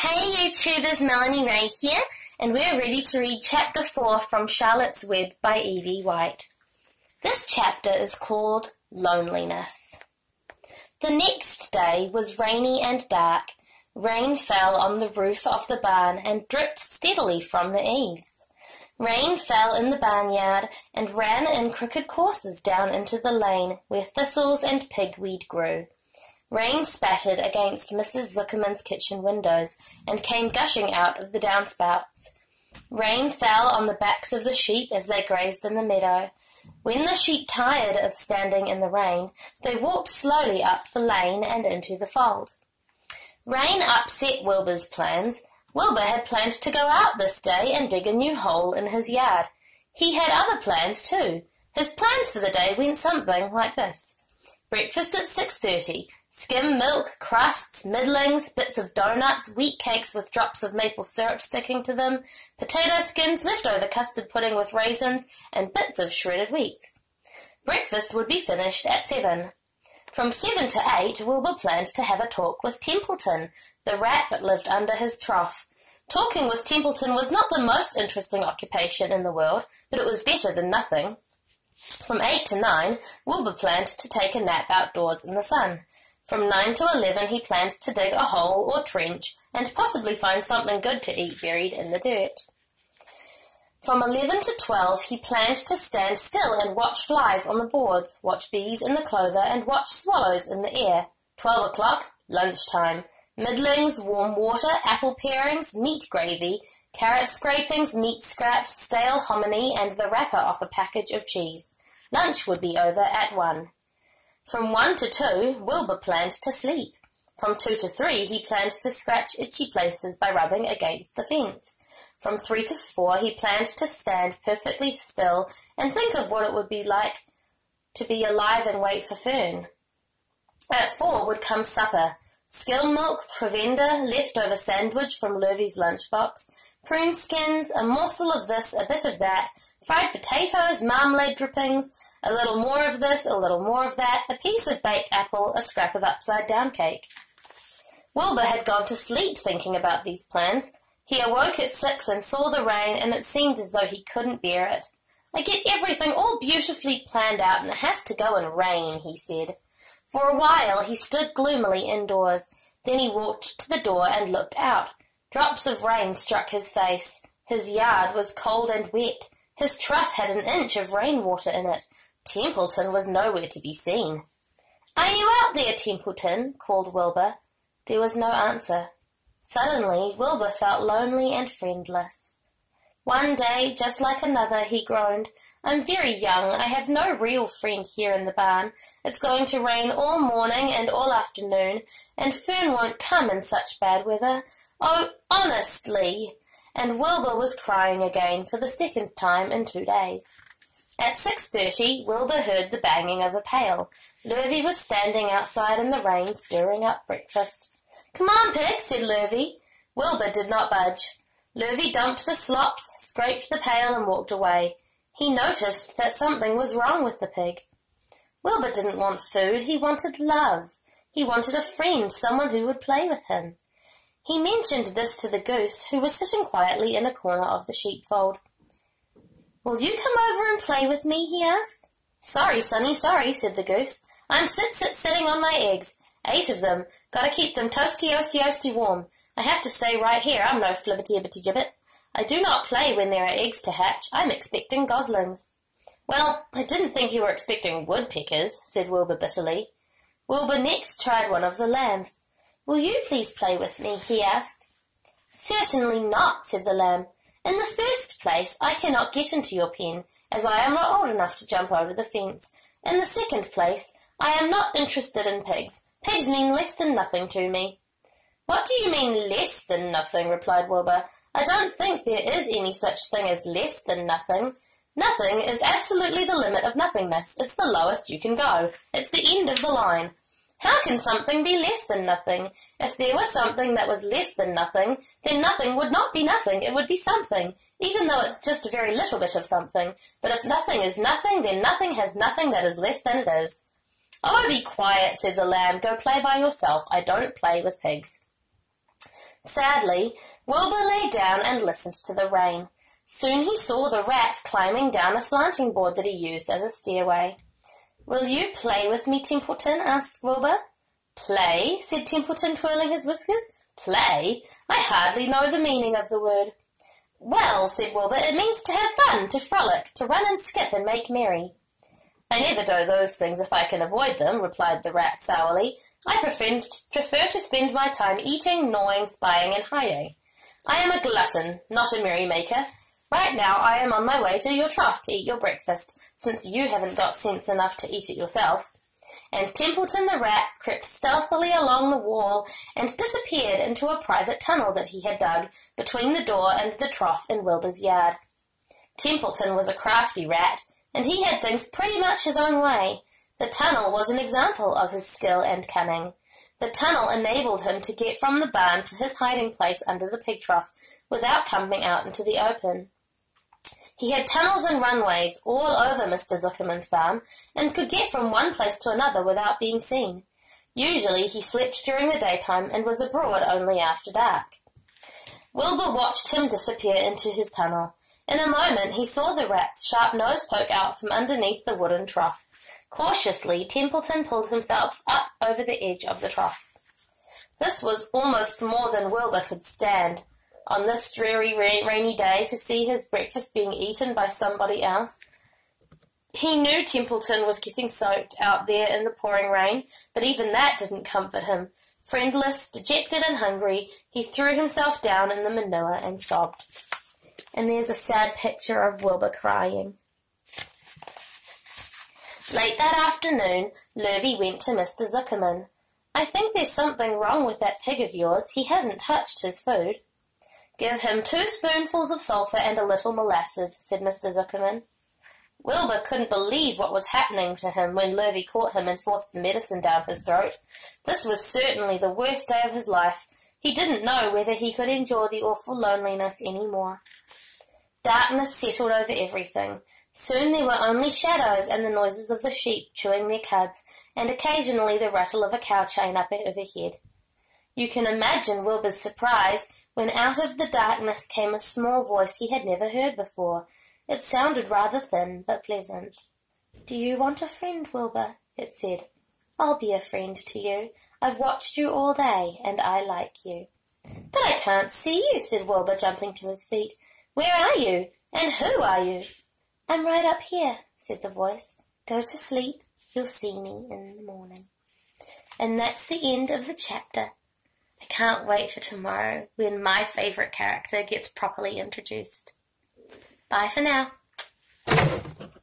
Hey YouTubers, Melanie Ray here, and we're ready to read Chapter 4 from Charlotte's Web by Evie White. This chapter is called Loneliness. The next day was rainy and dark. Rain fell on the roof of the barn and dripped steadily from the eaves. Rain fell in the barnyard and ran in crooked courses down into the lane where thistles and pigweed grew. Rain spattered against Mrs. Zuckerman's kitchen windows and came gushing out of the downspouts. Rain fell on the backs of the sheep as they grazed in the meadow. When the sheep tired of standing in the rain, they walked slowly up the lane and into the fold. Rain upset Wilbur's plans. Wilbur had planned to go out this day and dig a new hole in his yard. He had other plans too. His plans for the day went something like this. Breakfast at 6:30. Skim milk, crusts, middlings, bits of donuts, wheat cakes with drops of maple syrup sticking to them, potato skins, leftover custard pudding with raisins, and bits of shredded wheat. Breakfast would be finished at 7. From 7 to 8, Wilbur planned to have a talk with Templeton, the rat that lived under his trough. Talking with Templeton was not the most interesting occupation in the world, but it was better than nothing. From 8 to 9, Wilbur planned to take a nap outdoors in the sun. From 9 to 11, he planned to dig a hole or trench and possibly find something good to eat buried in the dirt. From 11 to 12, he planned to stand still and watch flies on the boards, watch bees in the clover, and watch swallows in the air. 12 o'clock, lunchtime. Middlings, warm water, apple parings, meat gravy, carrot scrapings, meat scraps, stale hominy, and the wrapper off a package of cheese. Lunch would be over at 1. From 1 to 2, Wilbur planned to sleep. From 2 to 3, he planned to scratch itchy places by rubbing against the fence. From 3 to 4, he planned to stand perfectly still and think of what it would be like to be alive and wait for Fern. At 4 would come supper. Skim milk, provender, leftover sandwich from Lurvy's lunchbox, prune skins, a morsel of this, a bit of that, fried potatoes, marmalade drippings, a little more of this, a little more of that, a piece of baked apple, a scrap of upside-down cake. Wilbur had gone to sleep thinking about these plans. He awoke at 6 and saw the rain, and it seemed as though he couldn't bear it. "I get everything all beautifully planned out, and it has to go and rain," he said. For a while he stood gloomily indoors. Then he walked to the door and looked out. Drops of rain struck his face. His yard was cold and wet. His trough had an inch of rainwater in it. Templeton was nowhere to be seen. "Are you out there, Templeton?" called Wilbur. There was no answer. Suddenly Wilbur felt lonely and friendless. "One day, just like another," he groaned. "I'm very young. I have no real friend here in the barn. It's going to rain all morning and all afternoon, and Fern won't come in such bad weather. Oh, honestly!" And Wilbur was crying again for the second time in 2 days. At 6:30, Wilbur heard the banging of a pail. Lurvy was standing outside in the rain, stirring up breakfast. "Come on, Pig," said Lurvy. Wilbur did not budge. Lurvy dumped the slops, scraped the pail, and walked away. He noticed that something was wrong with the pig. Wilbur didn't want food. He wanted love. He wanted a friend, someone who would play with him. He mentioned this to the goose, who was sitting quietly in a corner of the sheepfold. "Will you come over and play with me?" he asked. "Sorry, sonny, sorry," said the goose. "I'm sitting on my eggs. 8 of them. Gotta keep them toasty warm. I have to stay right here. I'm no flibbity-ibbity-gibbet. I do not play when there are eggs to hatch. I'm expecting goslings." "Well, I didn't think you were expecting woodpeckers," said Wilbur bitterly. Wilbur next tried one of the lambs. "Will you please play with me?" he asked. "Certainly not," said the lamb. "In the first place, I cannot get into your pen, as I am not old enough to jump over the fence. In the second place, I am not interested in pigs. Pigs mean less than nothing to me." "What do you mean, less than nothing?" replied Wilbur. "I don't think there is any such thing as less than nothing. Nothing is absolutely the limit of nothingness. It's the lowest you can go. It's the end of the line. How can something be less than nothing? If there was something that was less than nothing, then nothing would not be nothing. It would be something, even though it's just a very little bit of something. But if nothing is nothing, then nothing has nothing that is less than it is." "Oh, be quiet," said the lamb. "Go play by yourself. I don't play with pigs." Sadly, Wilbur lay down and listened to the rain. Soon he saw the rat climbing down a slanting board that he used as a stairway. "Will you play with me, Templeton?" asked Wilbur. "Play?" said Templeton, twirling his whiskers. "Play? I hardly know the meaning of the word." "Well," said Wilbur, "it means to have fun, to frolic, to run and skip and make merry." "I never do those things if I can avoid them," replied the rat sourly. "I prefer to spend my time eating, gnawing, spying, and hiding. I am a glutton, not a merrymaker. Right now I am on my way to your trough to eat your breakfast, since you haven't got sense enough to eat it yourself." And Templeton the rat crept stealthily along the wall and disappeared into a private tunnel that he had dug between the door and the trough in Wilbur's yard. Templeton was a crafty rat, and he had things pretty much his own way. The tunnel was an example of his skill and cunning. The tunnel enabled him to get from the barn to his hiding place under the pig trough without coming out into the open. He had tunnels and runways all over Mr. Zuckerman's farm, and could get from one place to another without being seen. Usually he slept during the daytime and was abroad only after dark. Wilbur watched him disappear into his tunnel. In a moment he saw the rat's sharp nose poke out from underneath the wooden trough. Cautiously, Templeton pulled himself up over the edge of the trough. This was almost more than Wilbur could stand. On this dreary, rainy day, to see his breakfast being eaten by somebody else. He knew Templeton was getting soaked out there in the pouring rain, but even that didn't comfort him. Friendless, dejected and hungry, he threw himself down in the manure and sobbed. And there's a sad picture of Wilbur crying. Late that afternoon, Lurvy went to Mr. Zuckerman. "I think there's something wrong with that pig of yours. He hasn't touched his food." "Give him 2 spoonfuls of sulphur and a little molasses," said Mr. Zuckerman. Wilbur couldn't believe what was happening to him when Lurvy caught him and forced the medicine down his throat. This was certainly the worst day of his life. He didn't know whether he could endure the awful loneliness any more. Darkness settled over everything. Soon there were only shadows and the noises of the sheep chewing their cuds, and occasionally the rattle of a cow chain up overhead. You can imagine Wilbur's surprise when out of the darkness came a small voice he had never heard before. It sounded rather thin, but pleasant. "Do you want a friend, Wilbur?" it said. "I'll be a friend to you. I've watched you all day, and I like you." "But I can't see you," said Wilbur, jumping to his feet. "Where are you? And who are you?" "I'm right up here," said the voice. "Go to sleep. You'll see me in the morning." And that's the end of the chapter. I can't wait for tomorrow when my favourite character gets properly introduced. Bye for now.